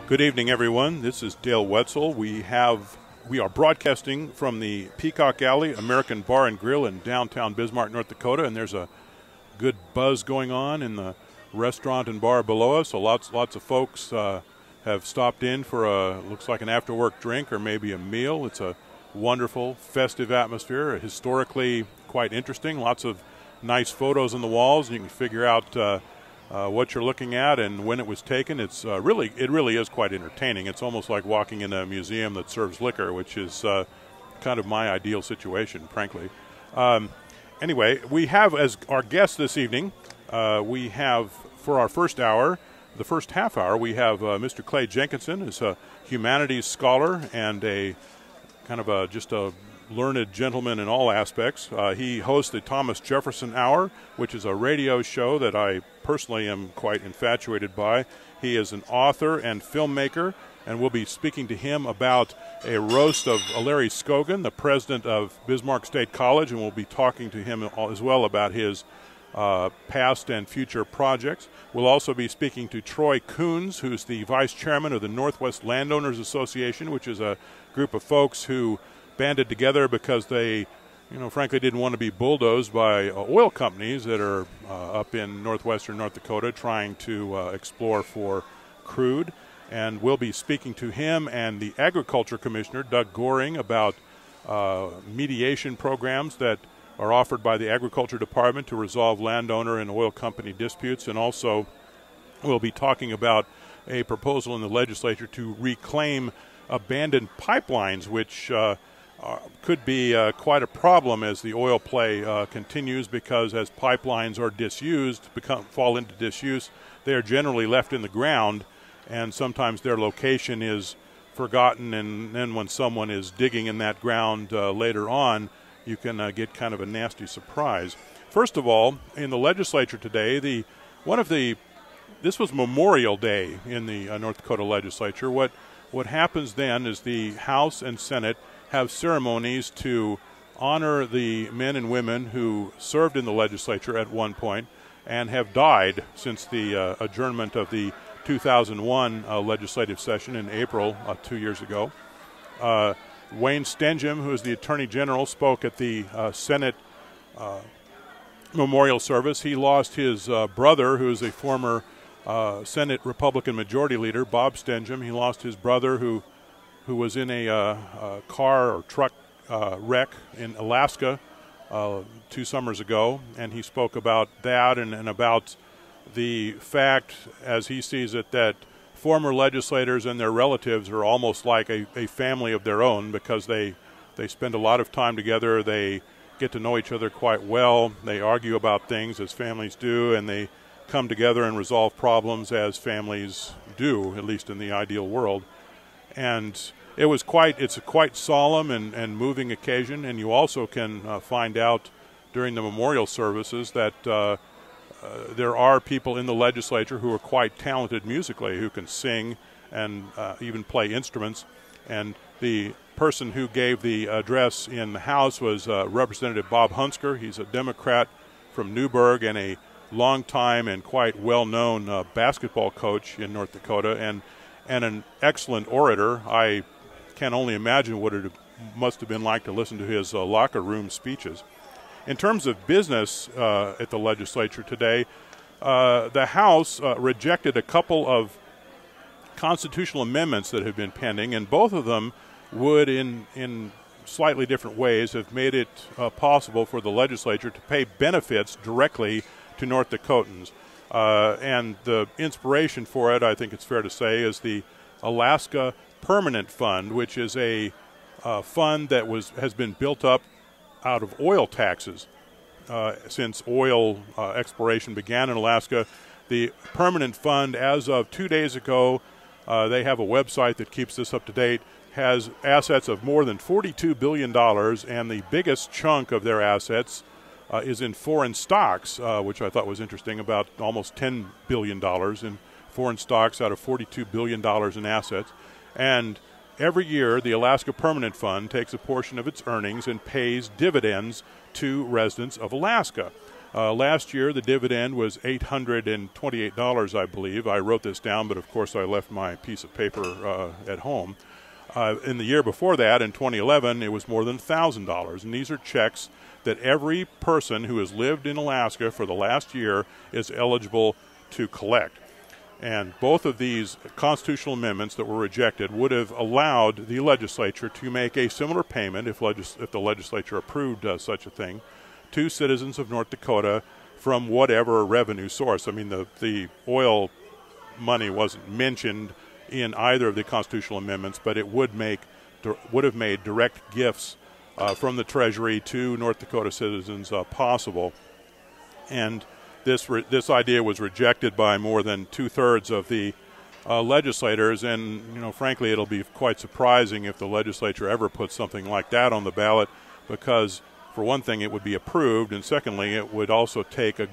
Good evening, everyone. This is Dale Wetzel. We are broadcasting from the Peacock Alley American Bar and Grill in downtown Bismarck, North Dakota, and there's a good buzz going on in the restaurant and bar below us. So lots of folks have stopped in for looks like an after-work drink or maybe a meal. It's a wonderful, festive atmosphere, historically quite interesting. Lots of nice photos on the walls. You can figure out what you're looking at and when it was taken. It really is quite entertaining. It's almost like walking in a museum that serves liquor, which is kind of my ideal situation, frankly. Anyway, we have as our guest this evening, we have for our first hour, the first half hour, we have Mr. Clay Jenkinson, who's a humanities scholar and a kind of just a learned gentleman in all aspects. He hosts the Thomas Jefferson Hour, which is a radio show that I personally am quite infatuated by. He is an author and filmmaker, and we'll be speaking to him about a roast of Larry Scogan, the president of Bismarck State College, and we'll be talking to him as well about his past and future projects. We'll also be speaking to Troy Coons, who's the vice chairman of the Northwest Landowners Association, which is a group of folks who banded together because they, frankly didn't want to be bulldozed by oil companies that are up in northwestern North Dakota trying to explore for crude. And we'll be speaking to him and the Agriculture Commissioner, Doug Goring, about mediation programs that are offered by the Agriculture Department to resolve landowner and oil company disputes. And also we'll be talking about a proposal in the legislature to reclaim abandoned pipelines, which could be quite a problem as the oil play continues, because as pipelines are disused, fall into disuse, they are generally left in the ground, and sometimes their location is forgotten, and then when someone is digging in that ground later on, you can get kind of a nasty surprise. First of all, in the legislature today, this was Memorial Day in the North Dakota legislature. What happens then is the House and Senate have ceremonies to honor the men and women who served in the legislature at one point and have died since the adjournment of the 2001 legislative session in April 2 years ago. Wayne Stenjum, who is the Attorney General, spoke at the Senate memorial service. He lost his brother, who is a former Senate Republican Majority Leader, Bob Stenjum. He lost his brother who was in a car or truck wreck in Alaska 2 summers ago, and he spoke about that and about the fact, as he sees it, that former legislators and their relatives are almost like a family of their own, because they spend a lot of time together, they get to know each other quite well, they argue about things as families do, and they come together and resolve problems as families do, at least in the ideal world. And it's a quite solemn and moving occasion, and you also can find out during the memorial services that there are people in the legislature who are quite talented musically, who can sing and even play instruments. And the person who gave the address in the House was Representative Bob Hunsker. He's a Democrat from Newburgh and a longtime and quite well-known basketball coach in North Dakota, and an excellent orator. I can only imagine what it must have been like to listen to his locker room speeches. In terms of business at the legislature today, the House rejected a couple of constitutional amendments that have been pending, and both of them would, in slightly different ways, have made it possible for the legislature to pay benefits directly to North Dakotans. And the inspiration for it, I think it's fair to say, is the Alaska Permanent Fund, which is a fund that has been built up out of oil taxes since oil exploration began in Alaska. The Permanent Fund, as of 2 days ago, they have a website that keeps this up to date, has assets of more than $42 billion, and the biggest chunk of their assets is in foreign stocks, which I thought was interesting, about almost $10 billion in foreign stocks out of $42 billion in assets. And every year, the Alaska Permanent Fund takes a portion of its earnings and pays dividends to residents of Alaska. Last year, the dividend was $828, I believe. I wrote this down, but of course I left my piece of paper at home. In the year before that, in 2011, it was more than $1,000. And these are checks that every person who has lived in Alaska for the last year is eligible to collect. And both of these constitutional amendments that were rejected would have allowed the legislature to make a similar payment, if the legislature approved such a thing, to citizens of North Dakota from whatever revenue source. I mean, the oil money wasn't mentioned in either of the constitutional amendments, but it would have made direct gifts from the Treasury to North Dakota citizens possible. And this idea was rejected by more than 2/3 of the legislators, and frankly, it'll be quite surprising if the legislature ever puts something like that on the ballot, because for one thing, it would be approved, and secondly, it would also take a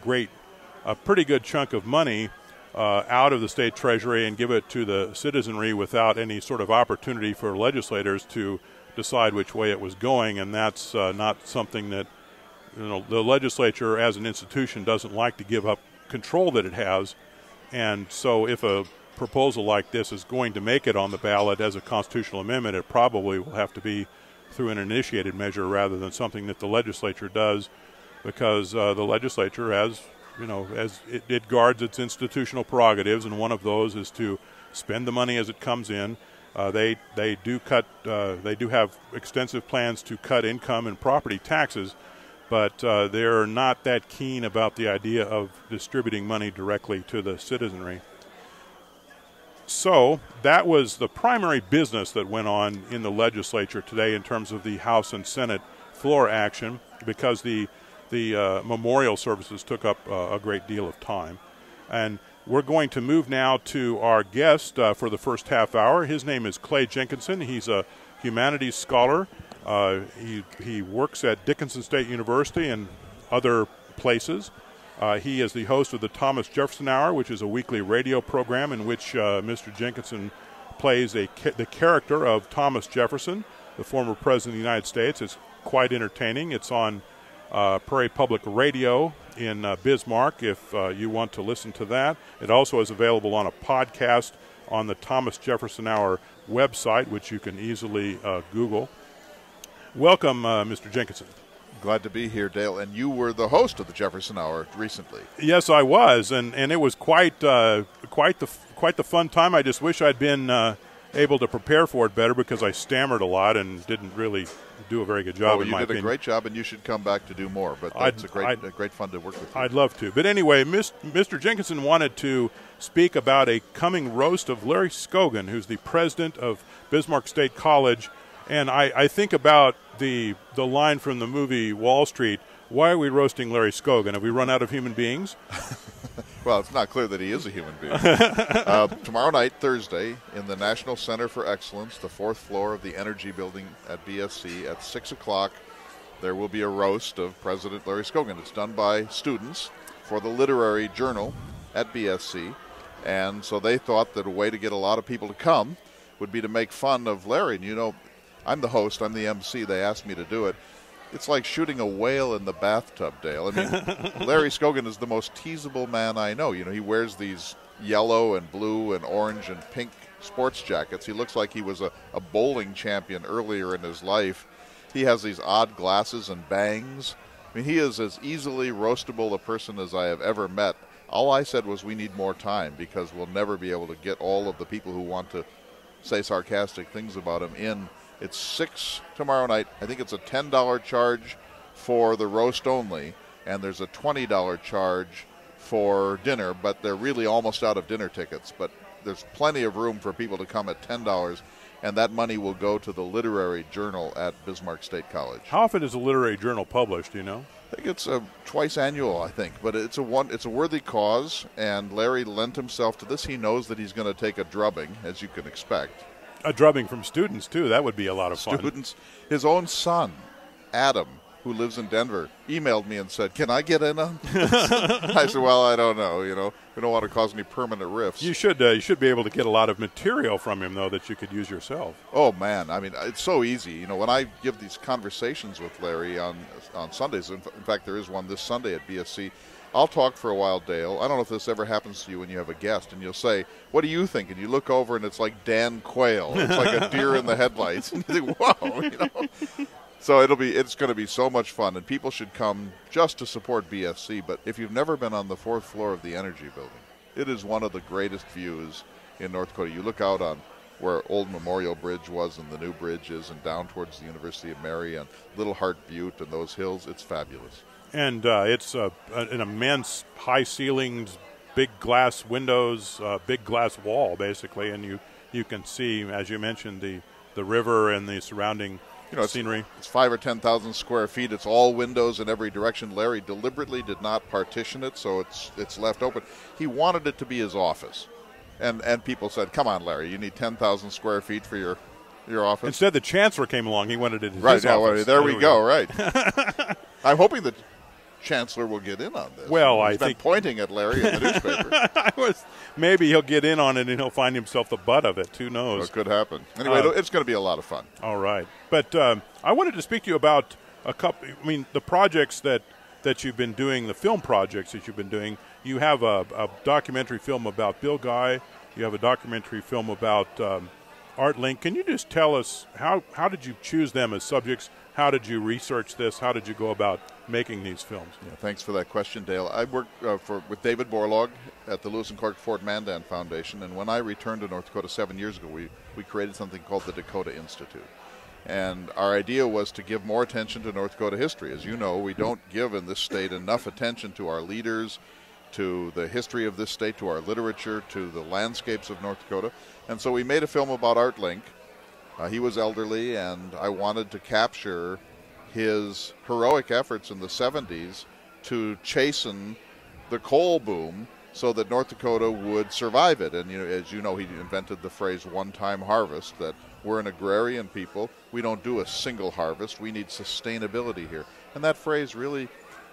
pretty good chunk of money out of the state treasury and give it to the citizenry without any sort of opportunity for legislators to decide which way it was going, and that's not something that the legislature as an institution doesn't like to give up control that it has. And so if a proposal like this is going to make it on the ballot as a constitutional amendment, it probably will have to be through an initiated measure rather than something that the legislature does, because the legislature has, as it guards its institutional prerogatives, and one of those is to spend the money as it comes in. They do have extensive plans to cut income and property taxes, but they're not that keen about the idea of distributing money directly to the citizenry. So that was the primary business that went on in the legislature today in terms of the House and Senate floor action, because the memorial services took up a great deal of time. And we're going to move now to our guest for the first half hour. His name is Clay Jenkinson. He's a humanities scholar. He works at Dickinson State University and other places. He is the host of the Thomas Jefferson Hour, which is a weekly radio program in which Mr. Jenkinson plays the character of Thomas Jefferson, the former president of the United States. It's quite entertaining. It's on Prairie Public Radio in Bismarck if you want to listen to that. It also is available on a podcast on the Thomas Jefferson Hour website, which you can easily Google. Welcome, Mr. Jenkinson. Glad to be here, Dale. And you were the host of the Jefferson Hour recently. Yes, I was, and it was quite the fun time. I just wish I'd been able to prepare for it better, because I stammered a lot and didn't really do a very good job. You did a great job, and you should come back to do more. But that's great fun to work with you. I'd love to. But anyway, Mr. Jenkinson wanted to speak about a coming roast of Larry Scogan, who's the president of Bismarck State College. And I think about the line from the movie Wall Street, why are we roasting Larry Scogan? Have we run out of human beings? Well, it's not clear that he is a human being. Tomorrow night, Thursday, in the National Center for Excellence, the 4th floor of the Energy Building at BSC, at 6 o'clock, there will be a roast of President Larry Scogan. It's done by students for the Literary Journal at BSC. And so they thought that a way to get a lot of people to come would be to make fun of Larry. And I'm the host, I'm the MC, they asked me to do it. It's like shooting a whale in the bathtub, Dale. I mean, Larry Scogan is the most teasable man I know. He wears these yellow and blue and orange and pink sports jackets. He looks like he was a bowling champion earlier in his life. He has these odd glasses and bangs. I mean, he is as easily roastable a person as I have ever met. All I said was we need more time, because we'll never be able to get all of the people who want to say sarcastic things about him in. It's 6 tomorrow night. I think it's a $10 charge for the roast only, and there's a $20 charge for dinner, but they're really almost out of dinner tickets. But there's plenty of room for people to come at $10, and that money will go to the Literary Journal at Bismarck State College. How often is the Literary Journal published, do you know? I think it's twice annual, I think, but it's a worthy cause, and Larry lent himself to this. He knows that he's going to take a drubbing, as you can expect. A drubbing from students, too. That would be a lot of fun. Students. His own son, Adam, who lives in Denver, emailed me and said, "Can I get in on this?" I said, "Well, I don't know. We don't want to cause any permanent rifts." You should be able to get a lot of material from him, though, that you could use yourself. Oh, man. I mean, it's so easy. When I give these conversations with Larry on Sundays, in fact, there is one this Sunday at BSC, I'll talk for a while, Dale. I don't know if this ever happens to you when you have a guest, and you'll say, "What do you think?" And you look over, and it's like Dan Quayle. It's like a deer in the headlights. And you think, "Whoa," So it's going to be so much fun, and people should come just to support BSC. But if you've never been on the 4th floor of the Energy Building, it is one of the greatest views in North Dakota. You look out on where Old Memorial Bridge was and the new bridge is, and down towards the University of Mary and Little Heart Butte and those hills. It's fabulous. And it's an immense high-ceilinged, big glass windows, big glass wall, basically, and you can see, as you mentioned, the river and the surrounding scenery. It's 5,000 or 10,000 square feet. It's all windows in every direction. Larry deliberately did not partition it, so it's left open. He wanted it to be his office, and people said, "Come on, Larry, you need 10,000 square feet for your office." Instead, the chancellor came along. He wanted it in right, his office. There we go. Right. I'm hoping the chancellor will get in on this. Well, He's been pointing at Larry in the newspaper. Maybe he'll get in on it and he'll find himself the butt of it. Who knows? Well, it could happen. Anyway, it's going to be a lot of fun. All right. But I wanted to speak to you about a couple. I mean, the projects that you've been doing, the film projects that you've been doing. You have a documentary film about Bill Guy. You have a documentary film about ArtLink. Can you just tell us how did you choose them as subjects? How did you research this? How did you go about making these films? Yeah, thanks for that question, Dale. I worked with David Borlaug at the Lewis and Clark Fort Mandan Foundation, and when I returned to North Dakota 7 years ago, we created something called the Dakota Institute. And our idea was to give more attention to North Dakota history. As you know, we don't give in this state enough attention to our leaders, to the history of this state, to our literature, to the landscapes of North Dakota. And so we made a film about ArtLink. He was elderly, and I wanted to capture his heroic efforts in the 70s to chasten the coal boom so that North Dakota would survive it. And as you know, he invented the phrase one-time harvest, that we're an agrarian people. We don't do a single harvest. We need sustainability here. And that phrase really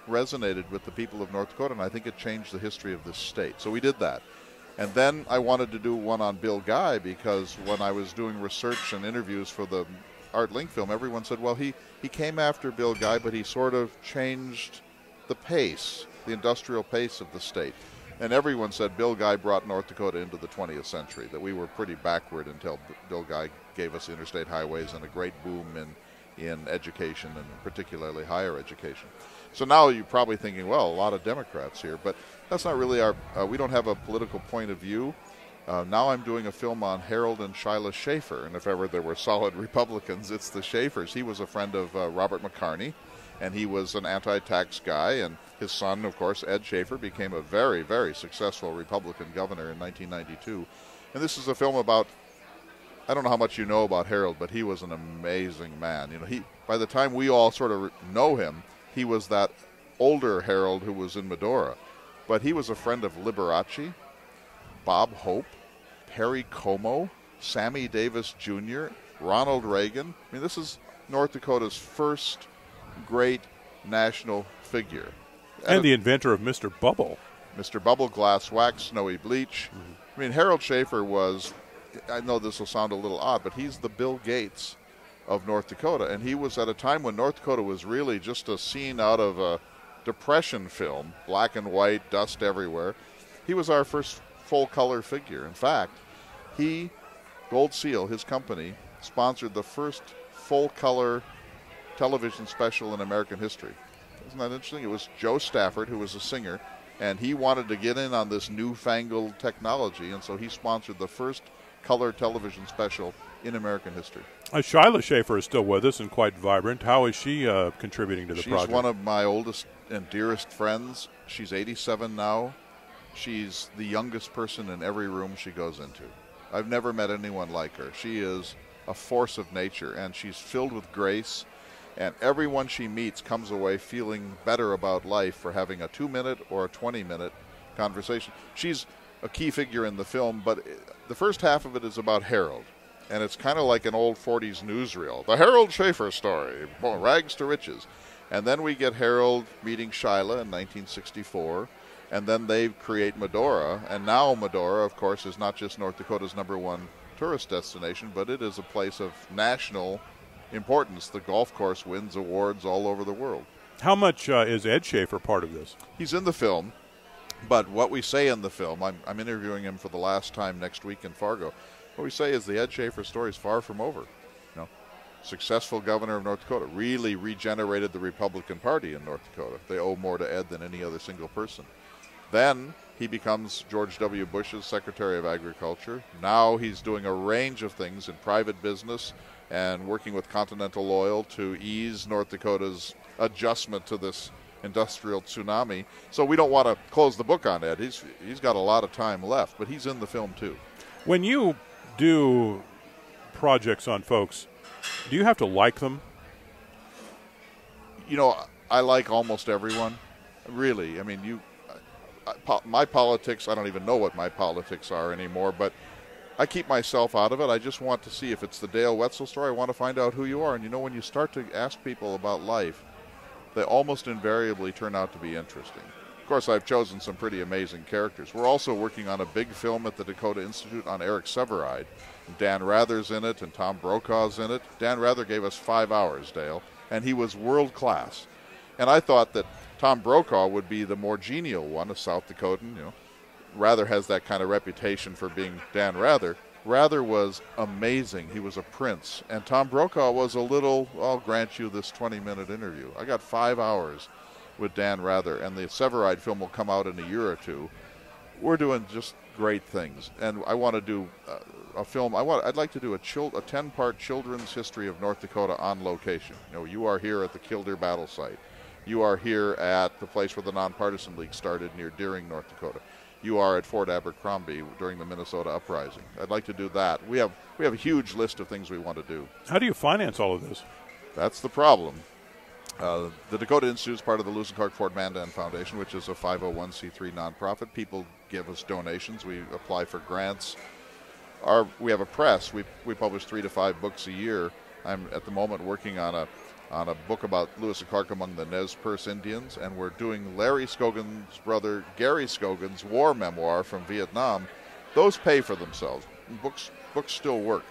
resonated with the people of North Dakota, and I think it changed the history of this state. So we did that. And then I wanted to do one on Bill Guy, because when I was doing research and interviews for the ArtLink film, everyone said, well, he came after Bill Guy, but he sort of changed the pace, the industrial pace of the state. And everyone said Bill Guy brought North Dakota into the 20th century, that we were pretty backward until Bill Guy gave us interstate highways and a great boom in education, and particularly higher education. So now you're probably thinking, well, a lot of Democrats here, but that's not really we don't have a political point of view. Now I'm doing a film on Harold and Shyla Schaefer, and if ever there were solid Republicans, it's the Schaefers. He was a friend of Robert McCartney, and he was an anti-tax guy, and his son, of course, Ed Schaefer, became a very, very successful Republican governor in 1992. And this is a film about, I don't know how much you know about Harold, but he was an amazing man. By the time we all sort of know him, he was that older Harold who was in Medora. But he was a friend of Liberace, Bob Hope, Perry Como, Sammy Davis Jr., Ronald Reagan. I mean, this is North Dakota's first great national figure. And the inventor of Mr. Bubble. Mr. Bubble, glass wax, snowy bleach. Mm-hmm. I mean, Harold Schaefer was, I know this will sound a little odd, but he's the Bill Gates of North Dakota. And he was at a time when North Dakota was really just a scene out of a Depression film, black and white, dust everywhere. He was our first full-color figure. In fact, Gold Seal, his company, sponsored the first full-color television special in American history. Isn't that interesting? It was Joe Stafford, who was a singer, and he wanted to get in on this newfangled technology, and so he sponsored the first color television special in American history. Shyla Schaefer is still with us and quite vibrant. How is she contributing to the project? She's one of my oldest and dearest friends. She's 87 now. She's the youngest person in every room she goes into. I've never met anyone like her. She is a force of nature, and she's filled with grace, and everyone she meets comes away feeling better about life for having a 2-minute or a 20-minute conversation. She's a key figure in the film, but the first half of it is about Harold, and it's kind of like an old 40s newsreel. The Harold Schaefer story, rags to riches. And then we get Harold meeting Shyla in 1964. And then they create Medora. And now Medora, of course, is not just North Dakota's #1 tourist destination, but it is a place of national importance. The golf course wins awards all over the world. How much is Ed Schaefer part of this? He's in the film, but what we say in the film, I'm interviewing him for the last time next week in Fargo. What we say is the Ed Schaefer story is far from over. Successful governor of North Dakota, really regenerated the Republican Party in North Dakota. They owe more to Ed than any other single person. Then he becomes George W. Bush's Secretary of Agriculture. Now he's doing a range of things in private business and working with Continental Oil to ease North Dakota's adjustment to this industrial tsunami. So we don't want to close the book on Ed. He's got a lot of time left, but he's in the film too. When you do projects on folks, do you have to like them? I like almost everyone. Really. I mean, my politics, I don't even know what my politics are anymore, but I keep myself out of it. I just want to see if it's the Dale Wetzel story. I want to find out who you are. And when you start to ask people about life, they almost invariably turn out to be interesting. Of course, I've chosen some pretty amazing characters. We're also working on a big film at the Dakota Institute on Eric Severide. Dan Rather's in it, and Tom Brokaw's in it. Dan Rather gave us 5 hours, Dale, and he was world class. And I thought that Tom Brokaw would be the more genial one, a South Dakotan. Rather has that kind of reputation for being Dan Rather. Rather was amazing. He was a prince. And Tom Brokaw was a little, I'll grant you this 20-minute interview. I got 5 hours with Dan Rather, and the Severide film will come out in a year or two. We're doing just great things. And I want to do a film. I'd like to do a 10-part children's history of North Dakota on location. You are here at the Killdeer battle site. You are here at the place where the Nonpartisan League started near Deering, North Dakota. You are at Fort Abercrombie during the Minnesota Uprising. I'd like to do that. We have a huge list of things we want to do. How do you finance all of this? That's the problem. The Dakota Institute is part of the Lewis and Clark Ford Mandan Foundation, which is a 501c3 nonprofit. People give us donations. We apply for grants. We have a press. We publish 3 to 5 books a year. I'm at the moment working on a book about Lewis and Clark among the Nez Perce Indians, and we're doing Larry Scogan's brother Gary Scogan's war memoir from Vietnam. Those pay for themselves. Books still work.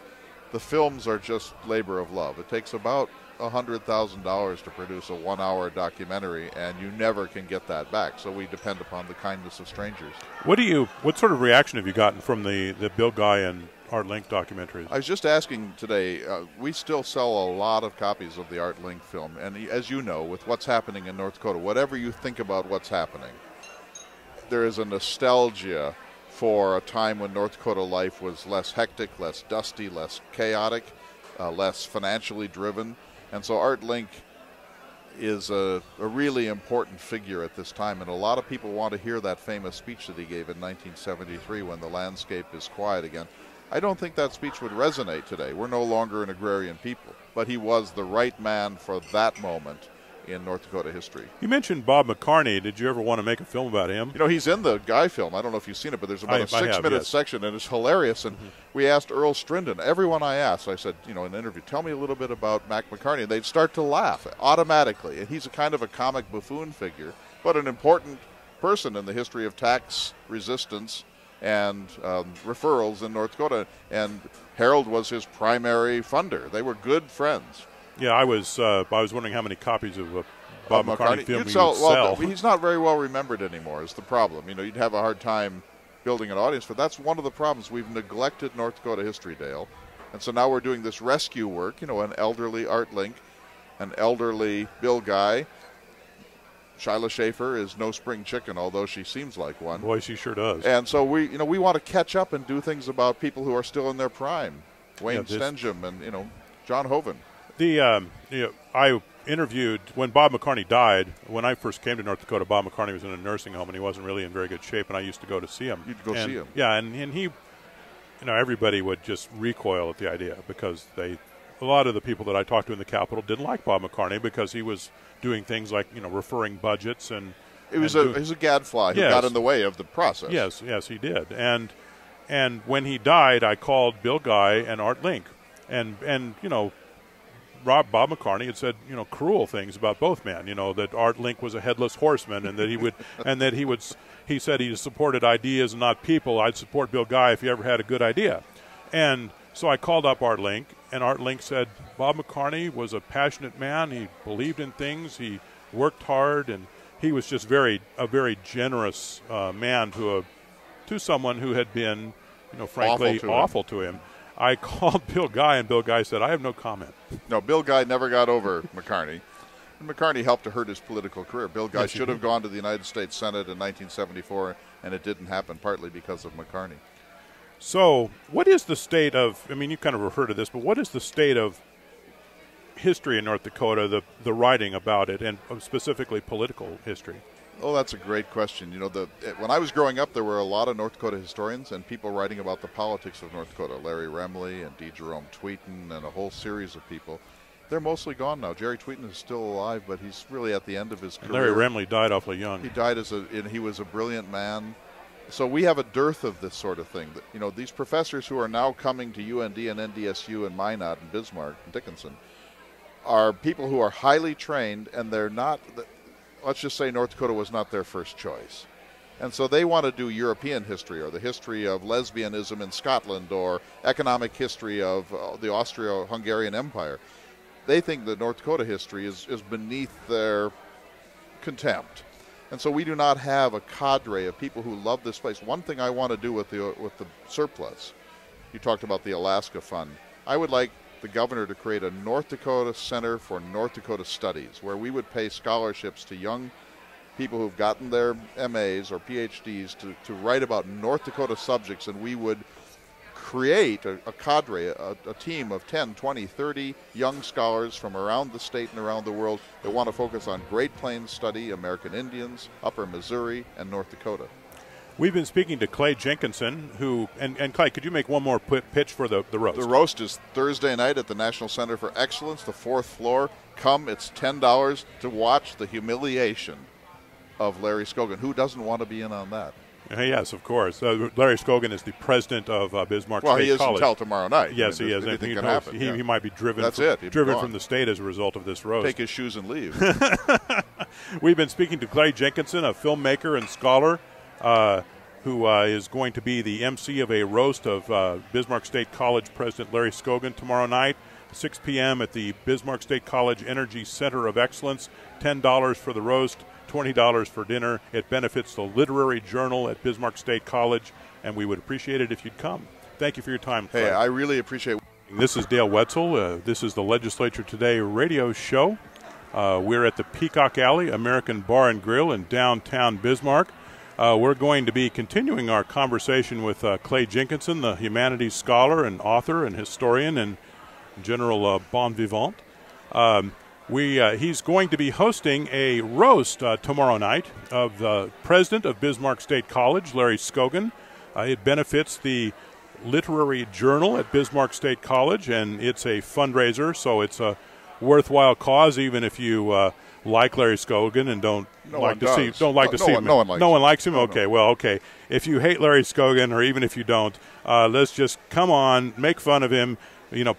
The films are just labor of love. It takes about $100,000 to produce a 1-hour documentary, and you never can get that back. So we depend upon the kindness of strangers. What sort of reaction have you gotten from the Bill Guy and Art Link documentaries? I was just asking today, we still sell a lot of copies of the Art Link film, and as you know, with what's happening in North Dakota, whatever you think about what's happening, there is a nostalgia for a time when North Dakota life was less hectic, less dusty, less chaotic, less financially driven. And so Art Link is a really important figure at this time, and a lot of people want to hear that famous speech that he gave in 1973 when the landscape is quiet again. I don't think that speech would resonate today. We're no longer an agrarian people, but he was the right man for that moment in North Dakota history. You mentioned Bob McCarney. Did you ever want to make a film about him? He's in the Guy film. I don't know if you've seen it, but there's about a 6-minute section, and it's hilarious. And we asked Earl Strinden, everyone I asked, I said, in an interview, tell me a little bit about Mac McCarney. And they'd start to laugh automatically. And he's a kind of a comic buffoon figure, but an important person in the history of tax resistance and referrals in North Dakota. And Harold was his primary funder. They were good friends. Yeah, I was wondering how many copies of a Bob McCartney film you would sell. Well, he's not very well remembered anymore is the problem. You'd have a hard time building an audience, but that's one of the problems. We've neglected North Dakota history, Dale. And so now we're doing this rescue work, an elderly Art Link, an elderly Bill Guy. Shyla Schaefer is no spring chicken, although she seems like one. Boy, she sure does. And so we want to catch up and do things about people who are still in their prime. Wayne Stenjum and, John Hoven. I interviewed when Bob McCartney died. When I first came to North Dakota, Bob McCartney was in a nursing home, and he wasn't really in very good shape, and I used to go to see him. You'd go see him. Yeah, and he, everybody would just recoil at the idea because a lot of the people that I talked to in the Capitol didn't like Bob McCartney because he was doing things like, referring budgets and... He was a gadfly who got in the way of the process. Yes, he did. And when he died, I called Bill Guy and Art Link. And Bob McCartney had said, cruel things about both men. That Art Link was a headless horseman, and that he said he supported ideas and not people. I'd support Bill Guy if he ever had a good idea. And so I called up Art Link, and Art Link said Bob McCartney was a passionate man. He believed in things. He worked hard, and he was just a very generous man to someone who had been, frankly, awful to him. I called Bill Guy, and Bill Guy said, I have no comment. No, Bill Guy never got over McCartney. And McCartney helped to hurt his political career. Bill Guy should have gone to the United States Senate in 1974, and it didn't happen, partly because of McCartney. So what is the state of, you kind of referred to this, but what is the state of history in North Dakota, the writing about it, and specifically political history? Oh, that's a great question. When I was growing up, there were a lot of North Dakota historians and people writing about the politics of North Dakota. Larry Remley and D. Jerome Tweeten and a whole series of people. They're mostly gone now. Jerry Tweeten is still alive, but he's really at the end of his career. Larry Remley died awfully young. He died he was a brilliant man. So we have a dearth of this sort of thing. These professors who are now coming to UND and NDSU and Minot and Bismarck and Dickinson are people who are highly trained, and they're not. Let's just say North Dakota was not their first choice. And so they want to do European history or the history of lesbianism in Scotland or economic history of the Austro-Hungarian Empire. They think that North Dakota history is beneath their contempt. And so we do not have a cadre of people who love this place. One thing I want to do with the surplus, you talked about the Alaska Fund. I would like the governor to create a North Dakota Center for North Dakota Studies, where we would pay scholarships to young people who've gotten their MAs or PhDs to write about North Dakota subjects, and we would create a cadre, a team of 10, 20, 30 young scholars from around the state and around the world that want to focus on Great Plains study, American Indians, Upper Missouri, and North Dakota. We've been speaking to Clay Jenkinson, and Clay, could you make one more pitch for the roast? The roast is Thursday night at the National Center for Excellence, the 4th floor. Come, it's $10 to watch the humiliation of Larry Scogan. Who doesn't want to be in on that? Yes, of course. Larry Scogan is the president of Bismarck State College. Well, he is until tomorrow night. Yes, he is. Anything can happen. He might be driven. Driven from the state as a result of this roast. Take his shoes and leave. We've been speaking to Clay Jenkinson, a filmmaker and scholar, who is going to be the MC of a roast of Bismarck State College President Larry Scogan tomorrow night, 6 p.m. at the Bismarck State College Energy Center of Excellence. $10 for the roast, $20 for dinner. It benefits the literary journal at Bismarck State College, and we would appreciate it if you'd come. Thank you for your time, Clay. Hey, I really appreciate it. This is Dale Wetzel. This is the Legislature Today radio show. We're at the Peacock Alley American Bar and Grill in downtown Bismarck. We're going to be continuing our conversation with Clay Jenkinson, the humanities scholar and author and historian and general bon vivant. He's going to be hosting a roast tomorrow night of the president of Bismarck State College, Larry Scogan. It benefits the literary journal at Bismarck State College, and it's a fundraiser, so it's a worthwhile cause, even if you like Larry Scogan and don't like to see him. No one likes him. Okay, well, okay. If you hate Larry Scogan, or even if you don't, let's just come on, make fun of him.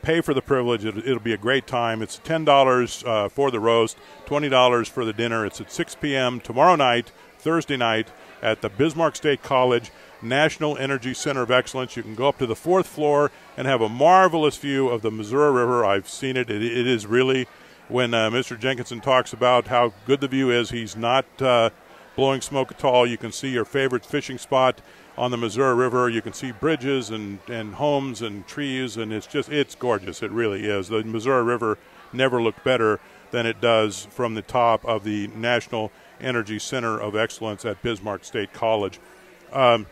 Pay for the privilege. It'll be a great time. It's $10 for the roast, $20 for the dinner. It's at 6 p.m. tomorrow night, Thursday night, at the Bismarck State College National Energy Center of Excellence. You can go up to the 4th floor and have a marvelous view of the Missouri River. I've seen it. It is really, when Mr. Jenkinson talks about how good the view is, he's not blowing smoke at all. You can see your favorite fishing spot on the Missouri River. You can see bridges and homes and trees, and it's gorgeous. It really is. The Missouri River never looked better than it does from the top of the National Energy Center of Excellence at Bismarck State College. Clay,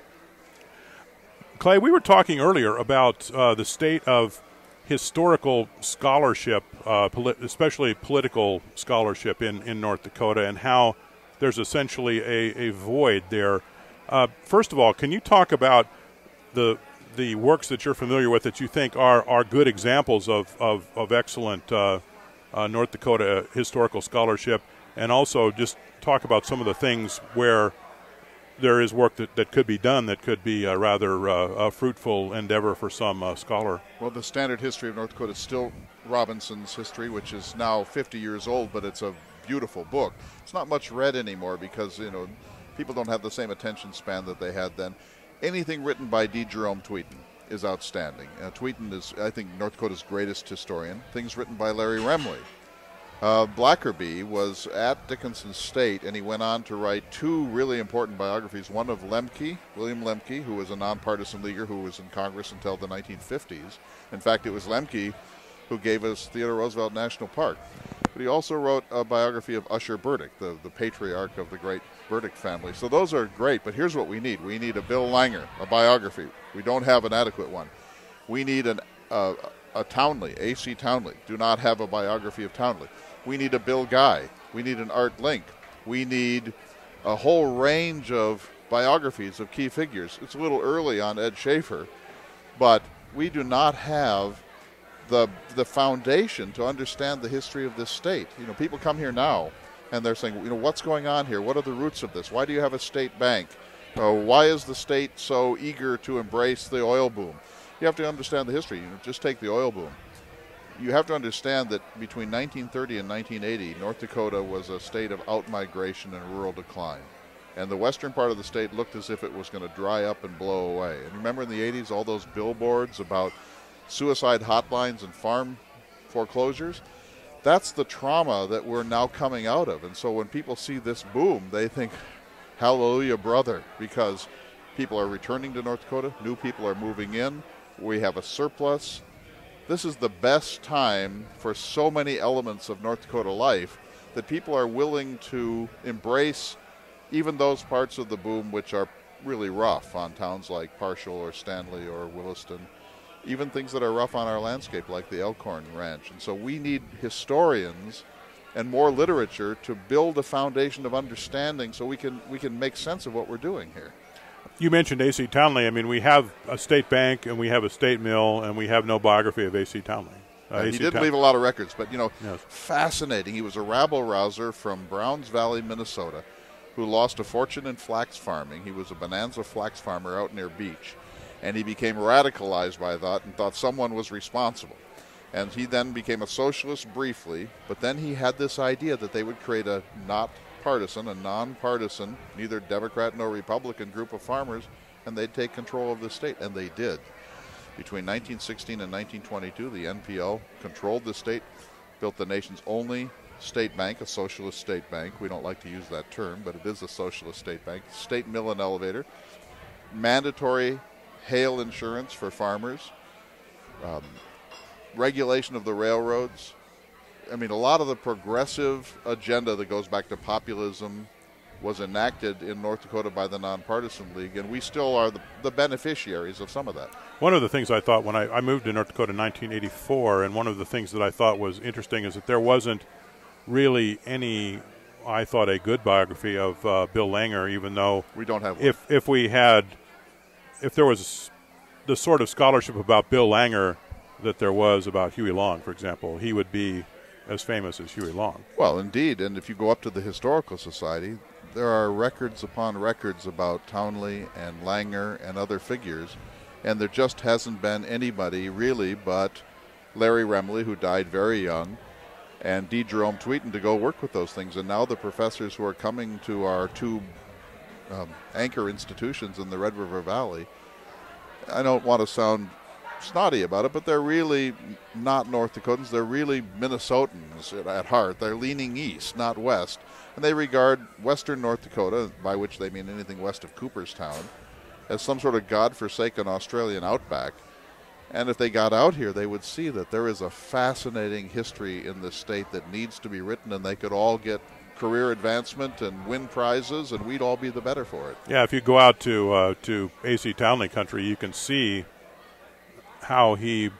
we were talking earlier about the state of historical scholarship, especially political scholarship in North Dakota, and how there's essentially a void there. First of all, can you talk about the works that you're familiar with that you think are good examples of excellent North Dakota historical scholarship, and also just talk about some of the things where there is work that could be done that could be a rather fruitful endeavor for some scholar? Well, the standard history of North Dakota is still Robinson's history, which is now 50 years old, but it's a beautiful book. It's not much read anymore because, people don't have the same attention span that they had then. Anything written by D. Jerome Tweeten is outstanding. Tweeten is, I think, North Dakota's greatest historian. Things written by Larry Remley. Blackerby was at Dickinson State, and he went on to write two really important biographies, one of Lemke, William Lemke, who was a nonpartisan leaguer who was in Congress until the 1950s. In fact, it was Lemke who gave us Theodore Roosevelt National Park. But he also wrote a biography of Usher Burdick, the patriarch of the great Burdick family. So those are great, but here's what we need. We need a Bill Langer, a biography. We don't have an adequate one. We need a Townley, A.C. Townley. Do not have a biography of Townley. We need a Bill Guy. We need an Art Link. We need a whole range of biographies of key figures. It's a little early on Ed Schaefer, but we do not have the foundation to understand the history of this state. People come here now and they're saying, what's going on here? What are the roots of this? Why do you have a state bank? Why is the state so eager to embrace the oil boom? You have to understand the history. Just take the oil boom. You have to understand that between 1930 and 1980, North Dakota was a state of outmigration and rural decline. And the western part of the state looked as if it was going to dry up and blow away. And remember in the 80s, all those billboards about suicide hotlines and farm foreclosures? That's the trauma that we're now coming out of. And so when people see this boom, they think, hallelujah, brother, because people are returning to North Dakota, new people are moving in, we have a surplus. This is the best time for so many elements of North Dakota life that people are willing to embrace even those parts of the boom which are really rough on towns like Parshall or Stanley or Williston, even things that are rough on our landscape like the Elkhorn Ranch. And so we need historians and more literature to build a foundation of understanding so we can make sense of what we're doing here. You mentioned A.C. Townley. I mean, we have a state bank and we have a state mill, and we have no biography of A.C. Townley. He didn't leave a lot of records, but, yes. Fascinating. He was a rabble-rouser from Browns Valley, Minnesota, who lost a fortune in flax farming. He was a bonanza flax farmer out near Beach, and he became radicalized by that and thought someone was responsible. And he then became a socialist briefly, but then he had this idea that they would create a nonpartisan, neither Democrat nor Republican group of farmers, and they'd take control of the state, and they did. Between 1916 and 1922, the NPL controlled the state, built the nation's only state bank, a socialist state bank. We don't like to use that term, but it is a socialist state bank. State mill and elevator, mandatory hail insurance for farmers, regulation of the railroads. I mean, a lot of the progressive agenda that goes back to populism was enacted in North Dakota by the Nonpartisan League, and we still are the beneficiaries of some of that. One of the things I thought when I moved to North Dakota in 1984, and one of the things that I thought was interesting is that there wasn't really any, I thought, a good biography of Bill Langer, even though we don't have one. If there was the sort of scholarship about Bill Langer that there was about Huey Long, for example, he would be as famous as Huey Long. Well, indeed, and if you go up to the Historical Society, there are records upon records about Townley and Langer and other figures, and there just hasn't been anybody really but Larry Remley, who died very young, and D. Jerome Tweeten to go work with those things. And now the professors who are coming to our two anchor institutions in the Red River Valley, I don't want to sound snotty about it, but they're really not North Dakotans. They're really Minnesotans at heart. They're leaning east, not west. And they regard western North Dakota, by which they mean anything west of Cooperstown, as some sort of godforsaken Australian outback. And if they got out here, they would see that there is a fascinating history in this state that needs to be written, and they could all get career advancement and win prizes, and we'd all be the better for it. Yeah, if you go out to A.C. Townley country, you can see how he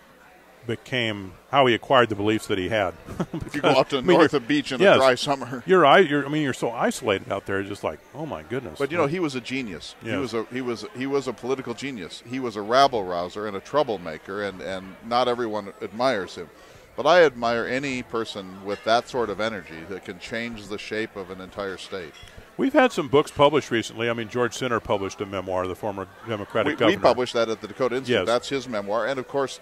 acquired the beliefs that he had. If you go out to north of Beach in a dry summer, you're so isolated out there. Just like, oh my goodness. But he was a genius. Yes. He was a political genius. He was a rabble rouser and a troublemaker, and not everyone admires him. But I admire any person with that sort of energy that can change the shape of an entire state. We've had some books published recently. I mean, George Sinner published a memoir, the former Democratic governor. We published that at the Dakota Institute. Yes. That's his memoir. And, of course,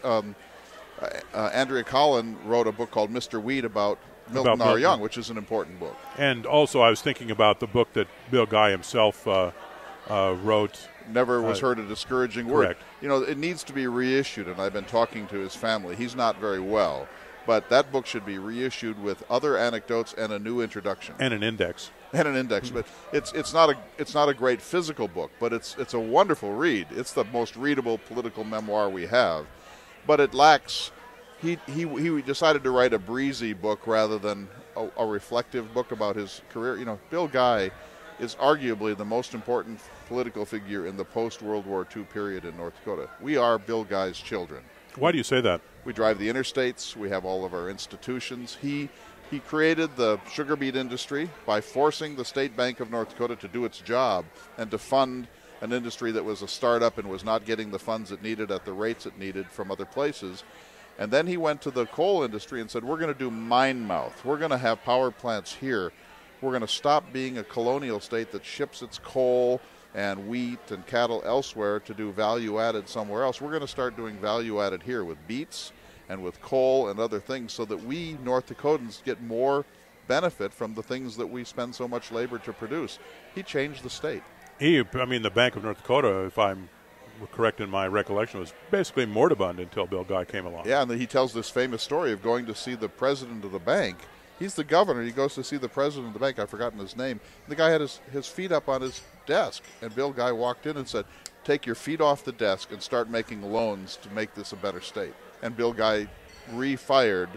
Andrea Collin wrote a book called Mr. Weed about Milton R. Young, which is an important book. And also I was thinking about the book that Bill Guy himself wrote. Never was heard a discouraging correct. word. You know, it needs to be reissued, and I've been talking to his family. He's not very well, but that book should be reissued with other anecdotes and a new introduction. And an index. But it's not a great physical book, but it's a wonderful read. It's the most readable political memoir we have, but it lacks. He decided to write a breezy book rather than a reflective book about his career. You know, Bill Guy is arguably the most important political figure in the post-World War II period in North Dakota. We are Bill Guy's children. Why do you say that? We drive the interstates. We have all of our institutions. He created the sugar beet industry by forcing the State Bank of North Dakota to do its job and to fund an industry that was a startup and was not getting the funds it needed at the rates it needed from other places. And then he went to the coal industry and said, we're going to do mine mouth. We're going to have power plants here. We're going to stop being a colonial state that ships its coal and wheat and cattle elsewhere to do value-added somewhere else. We're going to start doing value-added here with beets and with coal and other things so that we North Dakotans get more benefit from the things that we spend so much labor to produce. He changed the state. The Bank of North Dakota, if I'm correct in my recollection, was basically moribund until Bill Guy came along. Yeah, and he tells this famous story of going to see the president of the bank. He's the governor. He goes to see the president of the bank. I've forgotten his name. The guy had his feet up on his desk, and Bill Guy walked in and said, take your feet off the desk and start making loans to make this a better state. And Bill Guy refired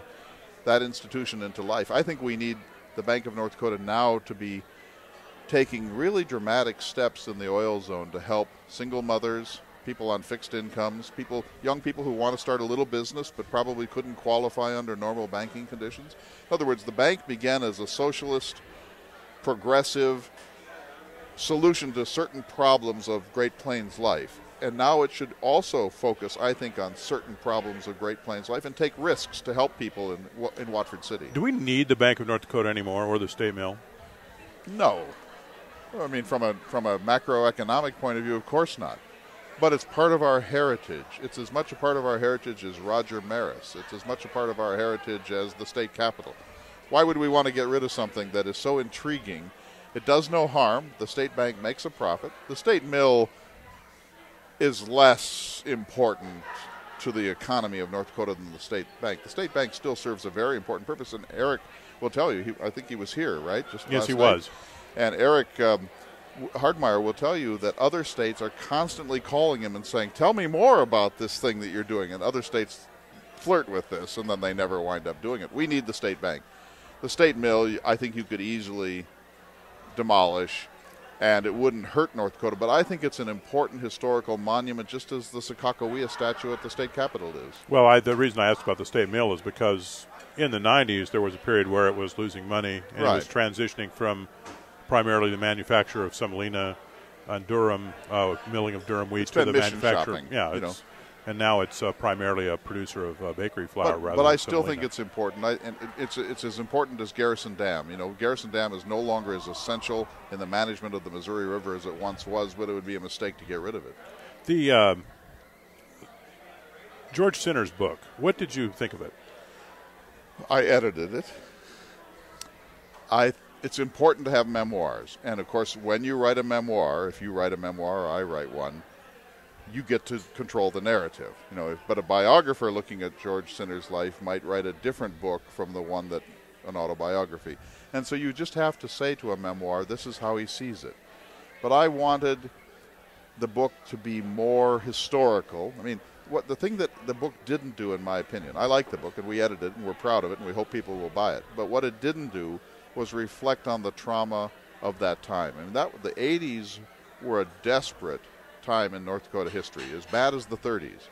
that institution into life. I think we need the Bank of North Dakota now to be taking really dramatic steps in the oil zone to help single mothers, people on fixed incomes, young people who want to start a little business but probably couldn't qualify under normal banking conditions. In other words, the bank began as a socialist, progressive solution to certain problems of Great Plains life. And now it should also focus, I think, on certain problems of Great Plains life and take risks to help people in Watford City. Do we need the Bank of North Dakota anymore, or the state mill? No. I mean, from a macroeconomic point of view, of course not. But it's part of our heritage. It's as much a part of our heritage as Roger Maris. It's as much a part of our heritage as the state capitol. Why would we want to get rid of something that is so intriguing? It does no harm. The state bank makes a profit. The state mill is less important to the economy of North Dakota than the state bank. The state bank still serves a very important purpose, and Eric will tell you, I think he was here, right? Yes, he was. And Eric Hardmeyer will tell you that other states are constantly calling him and saying, tell me more about this thing that you're doing. And other states flirt with this, and then they never wind up doing it. We need the state bank. The state mill, I think you could easily demolish, and it wouldn't hurt North Dakota. But I think it's an important historical monument, just as the Sakakawea statue at the state capitol is. Well, the reason I asked about the state mill is because in the 90s there was a period where it was losing money, and it was transitioning from primarily the manufacture of semolina and Durham, milling of Durham wheat to the manufacture. Shopping, yeah, and now it's primarily a producer of bakery flour. But I still think it's important, and it's as important as Garrison Dam. You know, Garrison Dam is no longer as essential in the management of the Missouri River as it once was, but it would be a mistake to get rid of it. The George Sinner's book, what did you think of it? I edited it. It's important to have memoirs. And, of course, when you write a memoir, if you write a memoir or I write one, you get to control the narrative. You know, but a biographer looking at George Sinner's life might write a different book from the one that an autobiography. And so you just have to say to a memoir, this is how he sees it. But I wanted the book to be more historical. I mean, the thing that the book didn't do, in my opinion, I like the book and we edited it and we're proud of it and we hope people will buy it. But what it didn't do was reflect on the trauma of that time. I mean, the 80s were a desperate time in North Dakota history, as bad as the 30s.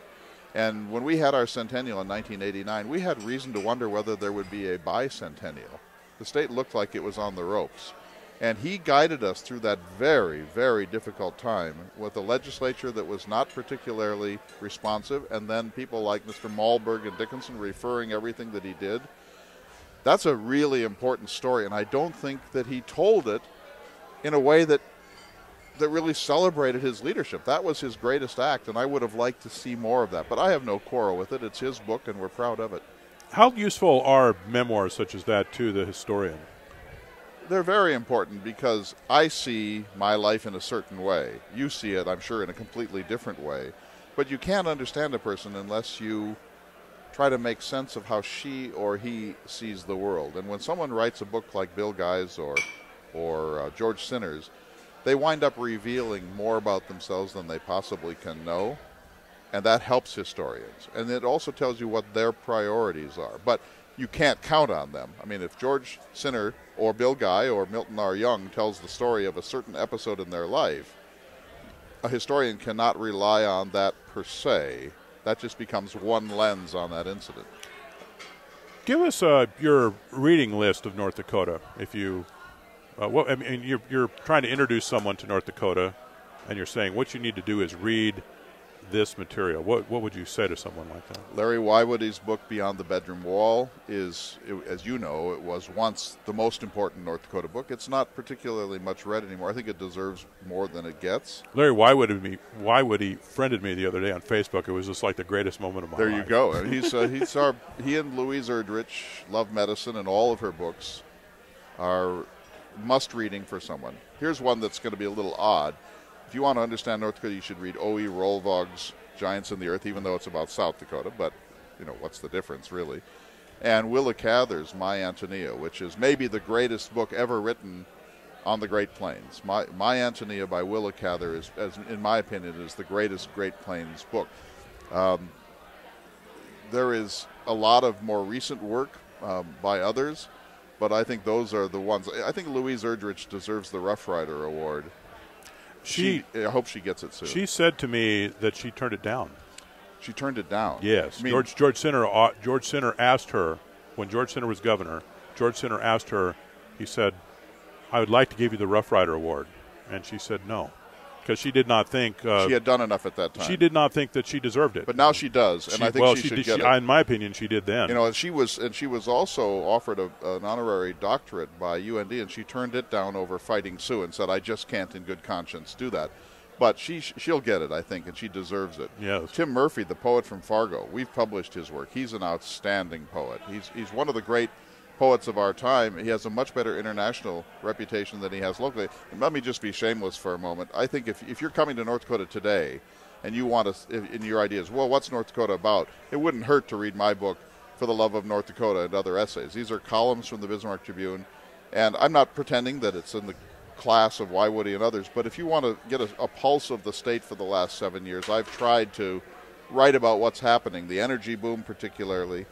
And when we had our centennial in 1989, we had reason to wonder whether there would be a bicentennial. The state looked like it was on the ropes. And he guided us through that very, very difficult time with a legislature that was not particularly responsive, and then people like Mr. Malberg and Dickinson referring everything that he did. That's a really important story, and I don't think that he told it in a way that that really celebrated his leadership. That was his greatest act, and I would have liked to see more of that. But I have no quarrel with it. It's his book, and we're proud of it. How useful are memoirs such as that to the historian? They're very important because I see my life in a certain way. You see it, I'm sure, in a completely different way. But you can't understand a person unless you try to make sense of how she or he sees the world. And when someone writes a book like Bill Guy's or George Sinner's, they wind up revealing more about themselves than they possibly can know, and that helps historians. And it also tells you what their priorities are. But you can't count on them. I mean, if George Sinner or Bill Guy or Milton R. Young tells the story of a certain episode in their life, a historian cannot rely on that per se. That just becomes one lens on that incident. Give us your reading list of North Dakota. If you, I mean, you're trying to introduce someone to North Dakota, and you're saying what you need to do is read this material. What would you say to someone like that? Larry Wywoody's book Beyond the Bedroom Wall is, as you know, it was once the most important North Dakota book. It's not particularly much read anymore. I think it deserves more than it gets. Larry Wywoody friended me the other day on Facebook. It was just like the greatest moment of my life. There you go. And he and Louise Erdrich love medicine, and all of her books are must-reading for someone. Here's one that's going to be a little odd. If you want to understand North Dakota, you should read O.E. Rolvog's Giants in the Earth, even though it's about South Dakota. But, you know, what's the difference, really? And Willa Cather's My Antonia, which is maybe the greatest book ever written on the Great Plains. My Antonia by Willa Cather is, in my opinion, is the greatest Great Plains book. There is a lot of more recent work by others, but I think those are the ones. I think Louise Erdrich deserves the Rough Rider Award. I hope she gets it soon. She said to me that she turned it down. She turned it down? Yes. I mean, George Sinner asked her, when George Sinner was governor, George Sinner asked her, he said, I would like to give you the Rough Rider Award. And she said no. Because she did not think she had done enough at that time. She did not think that she deserved it. But now she does, and I think she should get it. In my opinion, she did then. You know, and she was also offered an honorary doctorate by UND, and she turned it down over fighting Sioux and said, "I just can't, in good conscience, do that." But she'll get it, I think, and she deserves it. Yes. Tim Murphy, the poet from Fargo, we've published his work. He's an outstanding poet. He's one of the great poets of our time. He has a much better international reputation than he has locally. And let me just be shameless for a moment. I think if you're coming to North Dakota today and you want to, in your ideas, well, what's North Dakota about? It wouldn't hurt to read my book, For the Love of North Dakota, and other essays. These are columns from the Bismarck Tribune, and I'm not pretending that it's in the class of Wywoody and others, but if you want to get a pulse of the state for the last 7 years, I've tried to write about what's happening, the energy boom particularly,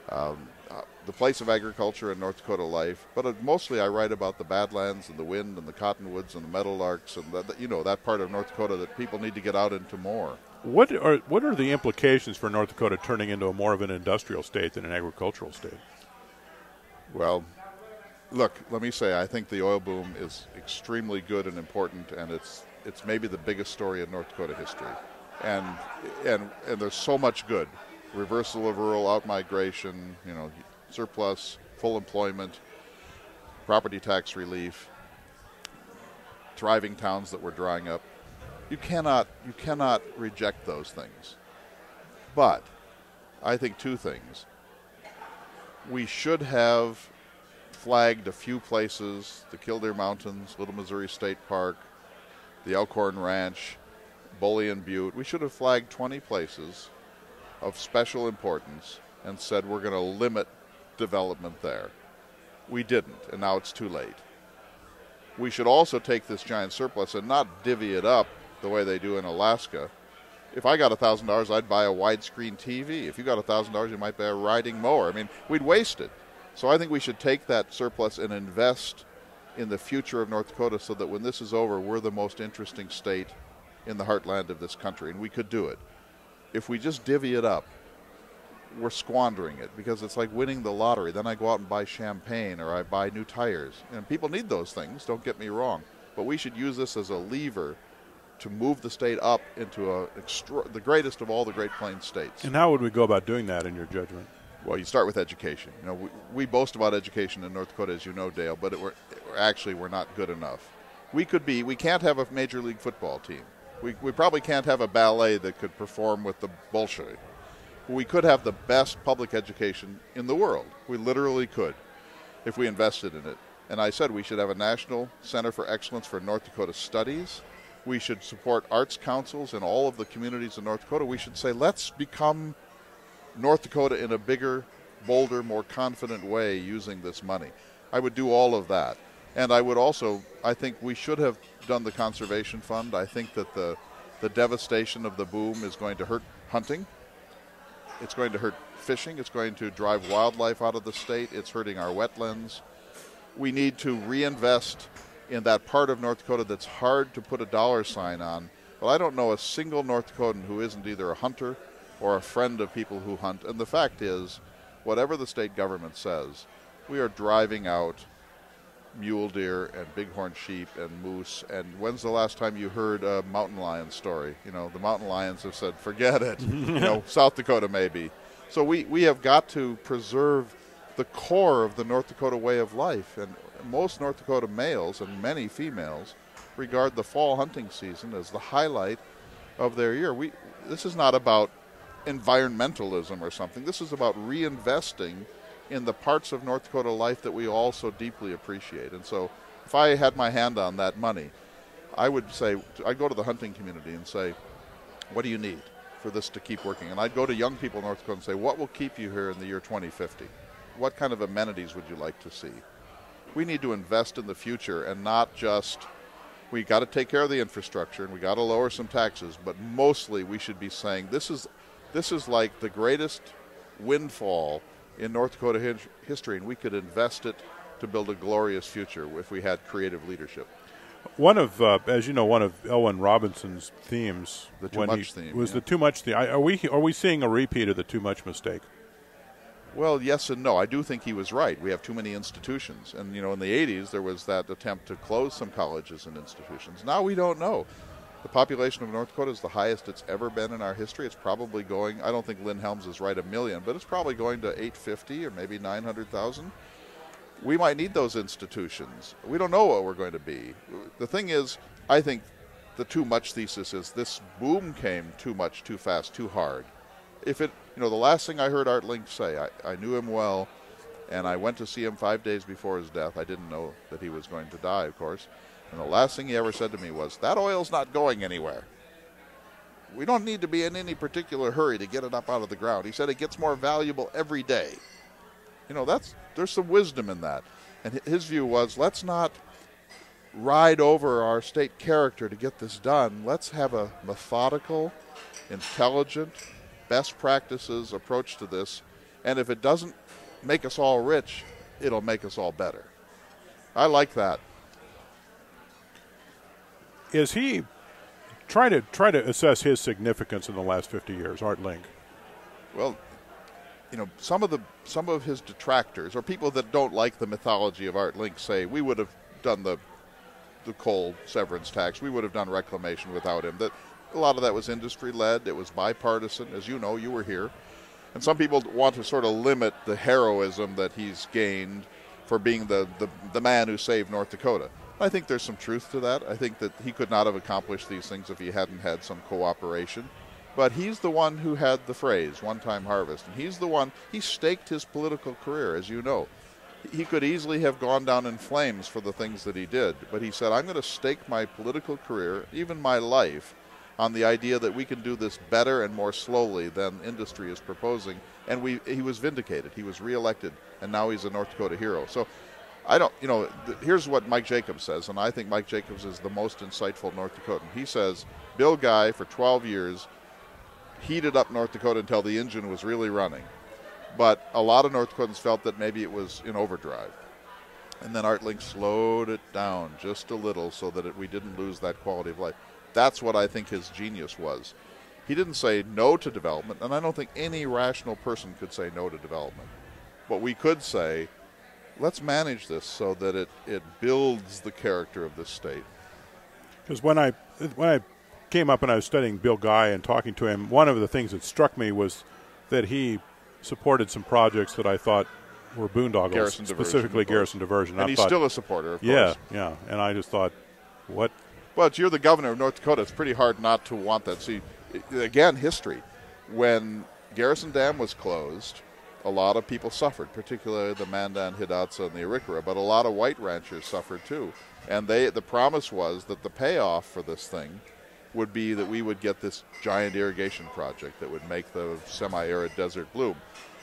the place of agriculture in North Dakota life, but mostly I write about the Badlands and the wind and the cottonwoods and the meadowlarks and that part of North Dakota that people need to get out into more. What are the implications for North Dakota turning into more of an industrial state than an agricultural state? Well, look, let me say, I think the oil boom is extremely good and important, and it's maybe the biggest story in North Dakota history, and there's so much good. Reversal of rural outmigration, surplus, full employment, property tax relief, thriving towns that were drying up. You cannot reject those things. But I think two things. We should have flagged a few places, the Killdeer Mountains, Little Missouri State Park, the Elkhorn Ranch, Bullion Butte. We should have flagged 20 places of special importance and said we're going to limit development there. We didn't, and now it's too late. We should also take this giant surplus and not divvy it up the way they do in Alaska. If I got $1,000, I'd buy a widescreen TV. If you got $1,000, you might buy a riding mower. I mean, we'd waste it. So I think we should take that surplus and invest in the future of North Dakota so that when this is over, we're the most interesting state in the heartland of this country, and we could do it. If we just divvy it up, we're squandering it because it's like winning the lottery. Then I go out and buy champagne or I buy new tires. And people need those things, don't get me wrong. But we should use this as a lever to move the state up into the greatest of all the Great Plains states. And how would we go about doing that in your judgment? Well, you start with education. We boast about education in North Dakota, as you know, Dale, but we're not good enough. We can't have a Major League Football team. We probably can't have a ballet that could perform with the Bolshoi. We could have the best public education in the world. We literally could if we invested in it. And I said we should have a National Center for Excellence for North Dakota Studies. We should support arts councils in all of the communities in North Dakota. We should say, let's become North Dakota in a bigger, bolder, more confident way using this money. I would do all of that. And I would also, I think we should have done the conservation fund. I think that the devastation of the boom is going to hurt hunting. It's going to hurt fishing. It's going to drive wildlife out of the state. It's hurting our wetlands. We need to reinvest in that part of North Dakota that's hard to put a dollar sign on. Well, I don't know a single North Dakotan who isn't either a hunter or a friend of people who hunt. And the fact is, whatever the state government says, we are driving out mule deer and bighorn sheep and moose. And when's the last time you heard a mountain lion story? You know, the mountain lions have said, forget it. You know, South Dakota maybe. So we have got to preserve the core of the North Dakota way of life. And most North Dakota males and many females regard the fall hunting season as the highlight of their year. This is not about environmentalism or something. This is about reinvesting in the parts of North Dakota life that we all so deeply appreciate. And so if I had my hand on that money, I would say, I'd go to the hunting community and say, what do you need for this to keep working? And I'd go to young people in North Dakota and say, what will keep you here in the year 2050? What kind of amenities would you like to see? We need to invest in the future and not just, we got to take care of the infrastructure and we got to lower some taxes, but mostly we should be saying this is like the greatest windfall in North Dakota history, and we could invest it to build a glorious future if we had creative leadership. One of, as you know, one of Elwyn Robinson's themes, the too much theme, was the too much theme. Are we seeing a repeat of the too much mistake? Well, yes and no. I do think he was right. We have too many institutions. And, you know, in the 80s, there was that attempt to close some colleges and institutions. Now we don't know. The population of North Dakota is the highest it's ever been in our history. It's probably going, I don't think Lynn Helms is right, 1 million, but it's probably going to 850 or maybe 900,000. We might need those institutions. We don't know what we're going to be. The thing is, I think the too much thesis is this boom came too much, too fast, too hard. If it, you know, the last thing I heard Art Link say, I knew him well, and I went to see him 5 days before his death. I didn't know that he was going to die, of course. And the last thing he ever said to me was, that oil's not going anywhere. We don't need to be in any particular hurry to get it up out of the ground. He said it gets more valuable every day. You know, there's some wisdom in that. And his view was, let's not ride over our state character to get this done. Let's have a methodical, intelligent, best practices approach to this. And if it doesn't make us all rich, it'll make us all better. I like that. Is he try to assess his significance in the last 50 years, Art Link? Well, you know, some of his detractors or people that don't like the mythology of Art Link say we would have done the coal severance tax, we would have done reclamation without him. That a lot of that was industry led. It was bipartisan, as you know. You were here, and some people want to sort of limit the heroism that he's gained for being the man who saved North Dakota. I think there's some truth to that. I think that he could not have accomplished these things if he hadn't had some cooperation. But he's the one who had the phrase, one-time harvest. And he's the one, he staked his political career, as you know. He could easily have gone down in flames for the things that he did. But he said, I'm going to stake my political career, even my life, on the idea that we can do this better and more slowly than industry is proposing. And he was vindicated. He was reelected, and now he's a North Dakota hero. So here's what Mike Jacobs says, and I think Mike Jacobs is the most insightful North Dakotan. He says, Bill Guy, for 12 years, heated up North Dakota until the engine was really running. But a lot of North Dakotans felt that maybe it was in overdrive. And then Art Link slowed it down just a little so that we didn't lose that quality of life. That's what I think his genius was. He didn't say no to development, and I don't think any rational person could say no to development. But we could say, let's manage this so that it builds the character of this state. Because when I came up and I was studying Bill Guy and talking to him, one of the things that struck me was that he supported some projects that I thought were boondoggles, specifically Garrison Diversion. And he's still a supporter, of course. Yeah. And I just thought, What? Well, you're the governor of North Dakota. It's pretty hard not to want that. See, again, history. When Garrison Dam was closed, a lot of people suffered, particularly the Mandan, Hidatsa, and the Arikara, but a lot of white ranchers suffered too. And the promise was that the payoff for this thing would be that we would get this giant irrigation project that would make the semi-arid desert bloom.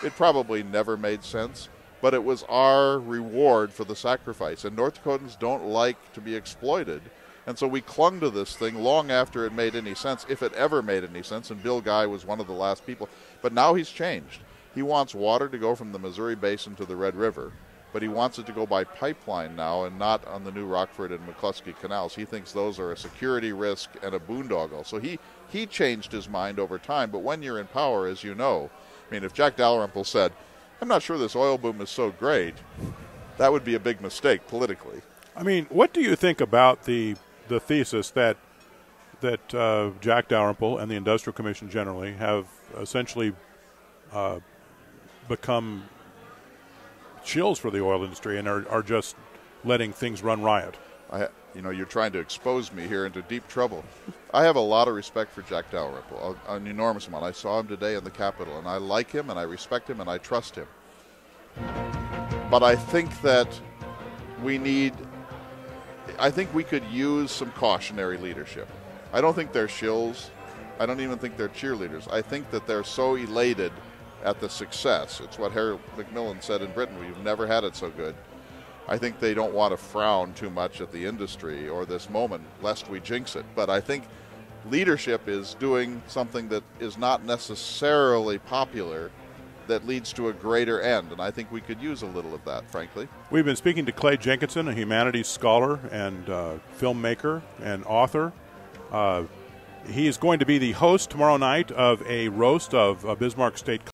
It probably never made sense, but it was our reward for the sacrifice. And North Dakotans don't like to be exploited. And so we clung to this thing long after it made any sense, if it ever made any sense, and Bill Guy was one of the last people. But now he's changed. He wants water to go from the Missouri Basin to the Red River, but he wants it to go by pipeline now and not on the new Rockford and McCluskey canals. He thinks those are a security risk and a boondoggle. So he changed his mind over time, but when you're in power, as you know, I mean, if Jack Dalrymple said, I'm not sure this oil boom is so great, that would be a big mistake politically. I mean, what do you think about the thesis that Jack Dalrymple and the Industrial Commission generally have essentially become shills for the oil industry and are just letting things run riot? You're trying to expose me here into deep trouble. I have a lot of respect for Jack Dalrymple, an enormous amount. I saw him today in the Capitol, and I like him, and I respect him, and I trust him. But I think that I think we could use some cautionary leadership. I don't think they're shills. I don't even think they're cheerleaders. I think that they're so elated at the success. It's what Harry Macmillan said in Britain, we've never had it so good. I think they don't want to frown too much at the industry or this moment, lest we jinx it. But I think leadership is doing something that is not necessarily popular that leads to a greater end, and I think we could use a little of that, frankly. We've been speaking to Clay Jenkinson, a humanities scholar and filmmaker and author. He is going to be the host tomorrow night of a roast of Bismarck State